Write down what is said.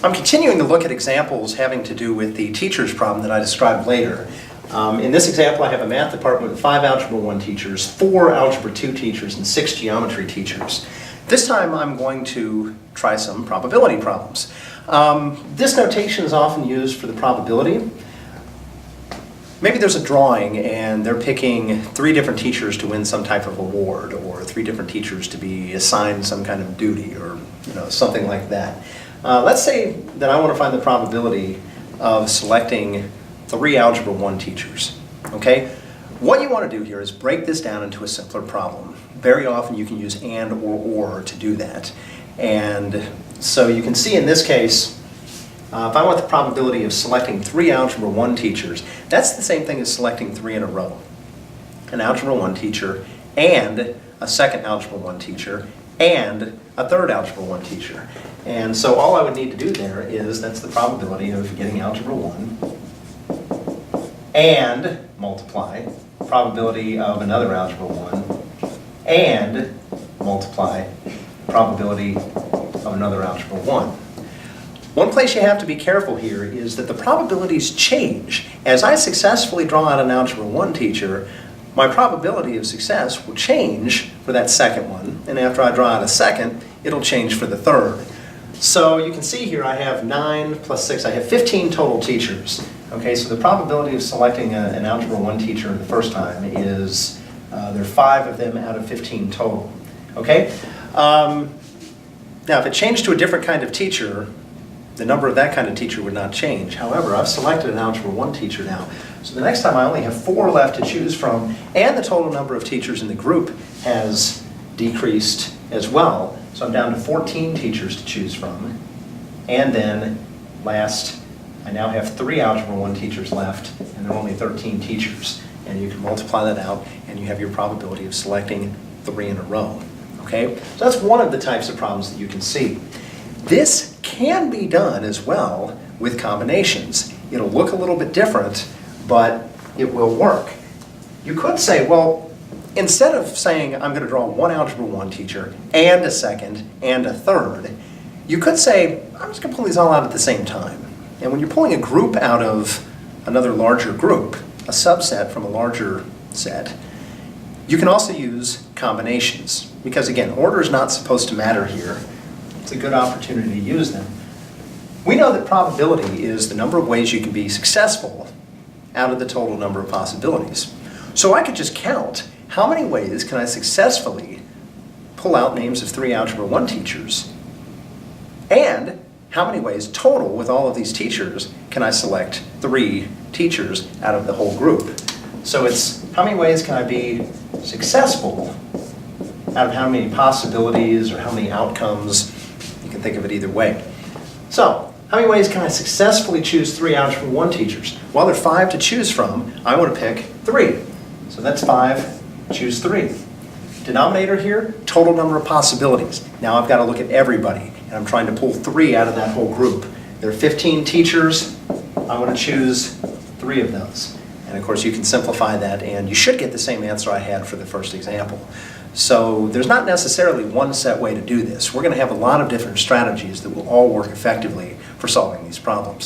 I'm continuing to look at examples having to do with the teacher's problem that I described later. In this example, I have a math department with 5 Algebra 1 teachers, 4 Algebra 2 teachers, and 6 geometry teachers. This time I'm going to try some probability problems. This notation is often used for the probability. Maybe there's a drawing and they're picking 3 different teachers to win some type of award, or 3 different teachers to be assigned some kind of duty, or something like that. Let's say that I want to find the probability of selecting 3 Algebra 1 teachers. Okay? What you want to do here is break this down into a simpler problem. Very often you can use and or to do that. And so you can see in this case, if I want the probability of selecting 3 Algebra 1 teachers, that's the same thing as selecting 3 in a row. An Algebra 1 teacher and a second Algebra 1 teacher and a third Algebra 1 teacher. And so all I would need to do there is, that's the probability of getting Algebra 1, and multiply probability of another Algebra 1, and multiply probability of another Algebra 1. One place you have to be careful here is that the probabilities change. As I successfully draw out an Algebra 1 teacher, my probability of success will change for that second one, and after I draw out a second, it'll change for the third. So you can see here I have 9 plus 6, I have 15 total teachers. Okay, so the probability of selecting an Algebra 1 teacher the first time is, there are 5 of them out of 15 total. Okay? Now if it changed to a different kind of teacher, the number of that kind of teacher would not change. However, I've selected an Algebra 1 teacher now. So the next time I only have 4 left to choose from, and the total number of teachers in the group has decreased as well. So I'm down to 14 teachers to choose from. And then last, I now have 3 Algebra 1 teachers left, and there are only 13 teachers. And you can multiply that out, and you have your probability of selecting 3 in a row. Okay? So that's one of the types of problems that you can see. This can be done as well with combinations. It'll look a little bit different, but it will work. You could say, well, instead of saying I'm going to draw 1 Algebra 1 teacher and a second and a third, you could say I'm just going to pull these all out at the same time. And when you're pulling a group out of another larger group, a subset from a larger set, you can also use combinations. Because again, order is not supposed to matter here. It's a good opportunity to use them. We know that probability is the number of ways you can be successful out of the total number of possibilities. So I could just count how many ways can I successfully pull out names of 3 Algebra 1 teachers, and how many ways total with all of these teachers can I select 3 teachers out of the whole group. So it's how many ways can I be successful out of how many possibilities or how many outcomes. You can think of it either way. So, how many ways can I successfully choose 3 Algebra 1 teachers? Well, there are 5 to choose from. I want to pick 3. So that's 5, choose 3. Denominator here, total number of possibilities. Now I've got to look at everybody, and I'm trying to pull 3 out of that whole group. There are 15 teachers. I want to choose 3 of those. And of course you can simplify that, and you should get the same answer I had for the first example. So there's not necessarily one set way to do this. We're going to have a lot of different strategies that will all work effectively for solving these problems.